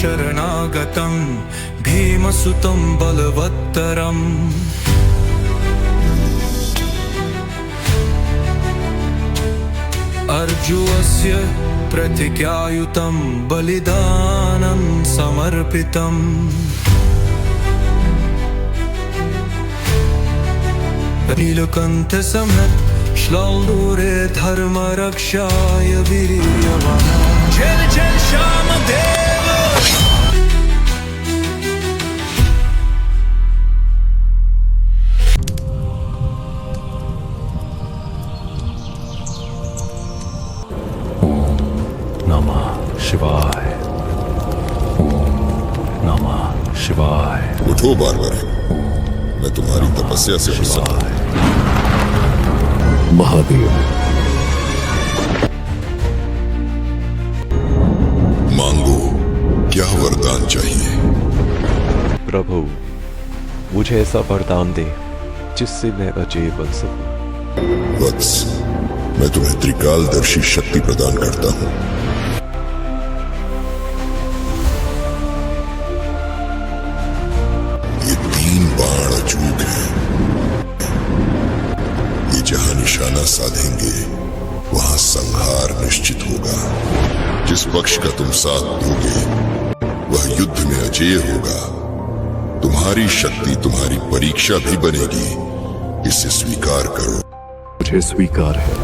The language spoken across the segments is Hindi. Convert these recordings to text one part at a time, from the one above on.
शरणागतं भीमसुतं बलवत्तरम्। अर्जुनस्य प्रतिज्ञायुतं बलिदानं समर्पितम्। नीलकण्ठसमत् श्लाघूरे धर्मरक्षाय वीर्यवान्। जय जय श्यामदेव। नमः शिवाय। ओम नमः शिवाय। उठो बारबर, मैं तुम्हारी तपस्या से प्रसन्न हूं। महादेव। मांगो, क्या वरदान चाहिए? प्रभु, मुझे ऐसा वरदान दे जिससे मैं अजय बन सकूं। वत्स, मैं तुम्हें त्रिकालदर्शी शक्ति प्रदान करता हूं। ये 3 बाण अचूक हैं। ये जहां निशाना साधेंगे वहां संहार निश्चित होगा। जिस पक्ष का तुम साथ दोगे वह युद्ध में अजेय होगा। तुम्हारी शक्ति तुम्हारी परीक्षा भी बनेगी। इसे स्वीकार करो। मुझे स्वीकार है।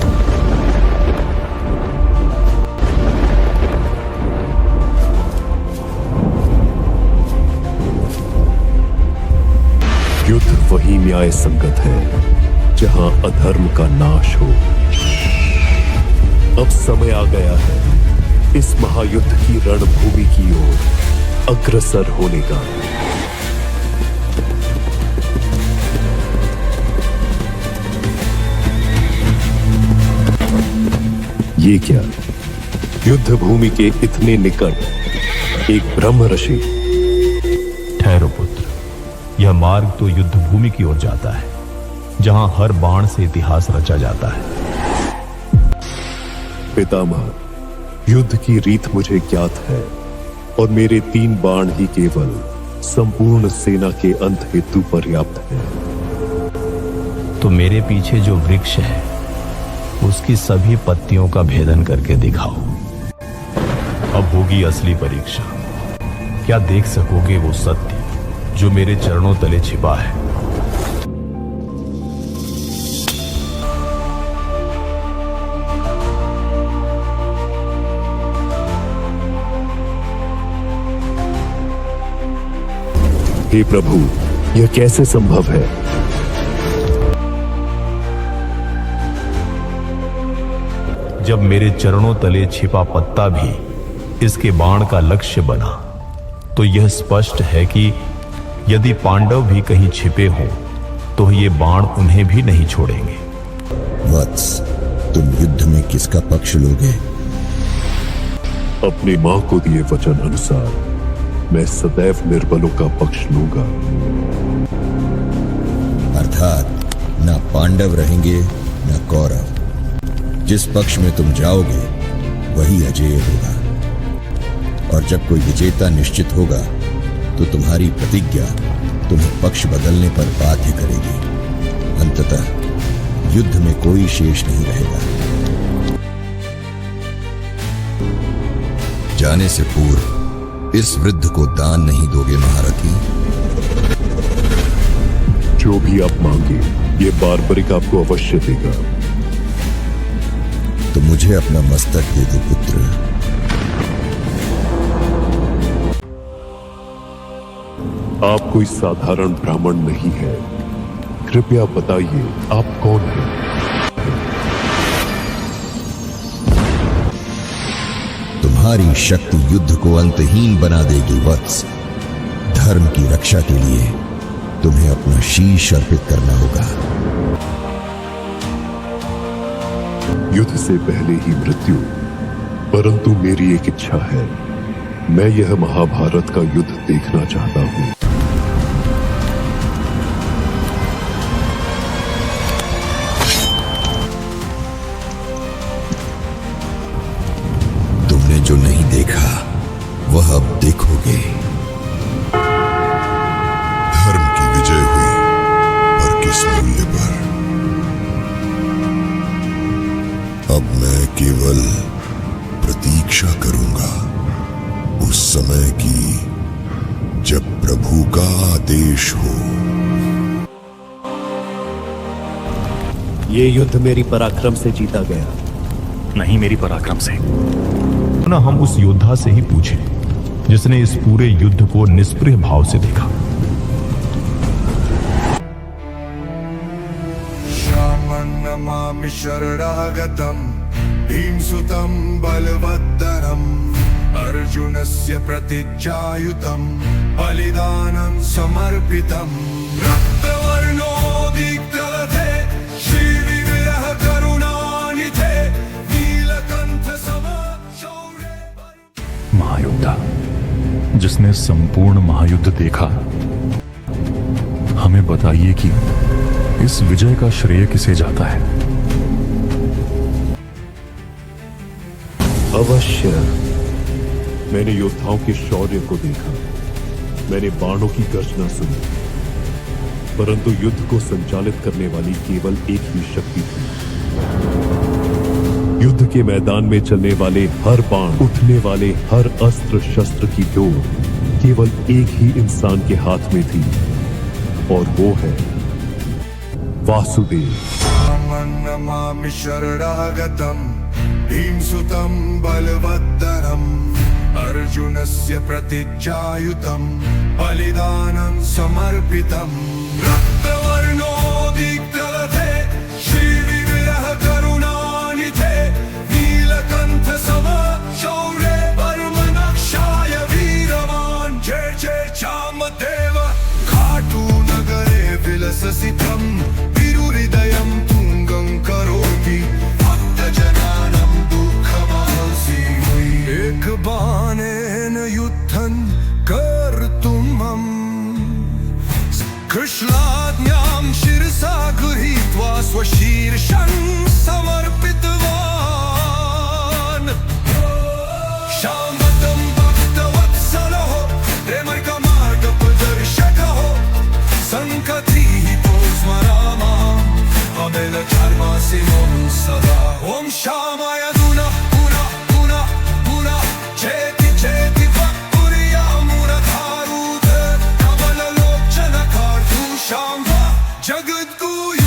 युद्ध वही न्याय संगत है जहां अधर्म का नाश हो। अब समय आ गया है इस महायुद्ध की रणभूमि की ओर अग्रसर होने का। ये क्या? युद्ध भूमि के इतने निकट एक ब्रह्म ऋषि। ठहरो पुत्र, यह मार्ग तो युद्ध भूमि की ओर जाता है जहां हर बाण से इतिहास रचा जाता है। पितामह, युद्ध की रीत मुझे ज्ञात है और मेरे 3 बाण ही केवल संपूर्ण सेना के अंत हेतु पर्याप्त है। तो मेरे पीछे जो वृक्ष है उसकी सभी पत्तियों का भेदन करके दिखाओ। अब होगी असली परीक्षा। क्या देख सकोगे वो सत्य जो मेरे चरणों तले छिपा है? हे प्रभु, यह कैसे संभव है? जब मेरे चरणों तले छिपा पत्ता भी इसके बाण का लक्ष्य बना तो यह स्पष्ट है कि यदि पांडव भी कहीं छिपे हों तो ये बाण उन्हें भी नहीं छोड़ेंगे। वत्स, तुम युद्ध में किसका पक्ष लोगे? अपनी मां को दिए वचन अनुसार मैं सदैव निर्बलों का पक्ष लूंगा। अर्थात न पांडव रहेंगे न कौरव। जिस पक्ष में तुम जाओगे वही अजेय होगा। और जब कोई विजेता निश्चित होगा तो तुम्हारी प्रतिज्ञा तुम्हें पक्ष बदलने पर बाध्य करेगी। अंततः युद्ध में कोई शेष नहीं रहेगा। जाने से पूर्व इस वृद्ध को दान नहीं दोगे महारथी? जो भी आप मांगे ये बारबरिक आपको अवश्य देगा। तो मुझे अपना मस्तक दे दो पुत्र। आप कोई साधारण ब्राह्मण नहीं है। कृपया बताइए आप कौन हैं? तुम्हारी शक्ति युद्ध को अंतहीन बना देगी वत्स। धर्म की रक्षा के लिए तुम्हें अपना शीश अर्पित करना होगा। युद्ध से पहले ही मृत्यु, परंतु मेरी एक इच्छा है। मैं यह महाभारत का युद्ध देखना चाहता हूं। तुमने जो नहीं देखा वह अब देखोगे। जब प्रभु का आदेश हो। ये युद्ध मेरी पराक्रम से जीता गया, नहीं मेरी पराक्रम से। ना हम उस योद्धा से ही पूछे जिसने इस पूरे युद्ध को निष्प्रिय भाव से देखा। श्यामं नमामि शरणागतं भीमसुतं बलवत्तरम् अर्जुनस्य प्रतिज्ञायुतं बलिदानं समर्पितं रक्तवर्णोदीप्तलते श्रीविग्रह करुणानिधे नीलकंठ सम शौर्य। महायुद्ध, जिसने संपूर्ण महायुद्ध देखा, हमें बताइए कि इस विजय का श्रेय किसे जाता है? अवश्य मैंने योद्धाओं के शौर्य को देखा, मैंने बाणों की गर्जना सुनी, परंतु युद्ध को संचालित करने वाली केवल एक ही शक्ति थी। युद्ध के मैदान में चलने वाले हर बाण, उठने वाले हर अस्त्र शस्त्र की डोर केवल एक ही इंसान के हाथ में थी, और वो है वासुदेव। श्यामं नमामि शरणागतं भीमसुतं बलवत्तरम् अर्जुनस्य प्रतिज्ञायुतं बलिदानं समर्पितं रक्तवर्णोदीप्तलते श्रीविग्रह करुणानिधे नीलकंठ सम शौर्य परमनक्षाय वीरवान्। जय जय चामदेव खाटू नगरे विलससितं विरुहृदयं तुंगं करोति भक्तजनानं दुःखमासि। एक बाणेन युद्धं कर्तुमं कृष्णाज्ञां शिरसा गृहीत्वा स्वशीर्षं समर्पितवान्। शामतं भक्तवत्सलः प्रेमैकमार्गप्रदर्शकः सङ्कतितो स्मरामः अमेलधर्मासि मम सदा। ॐ श्यामाय दुनः पुनः पुनः पुनः चेति चेति वक्पुर्यामुरधारुध कमललोचनकार्तुषां जगद्गुह्य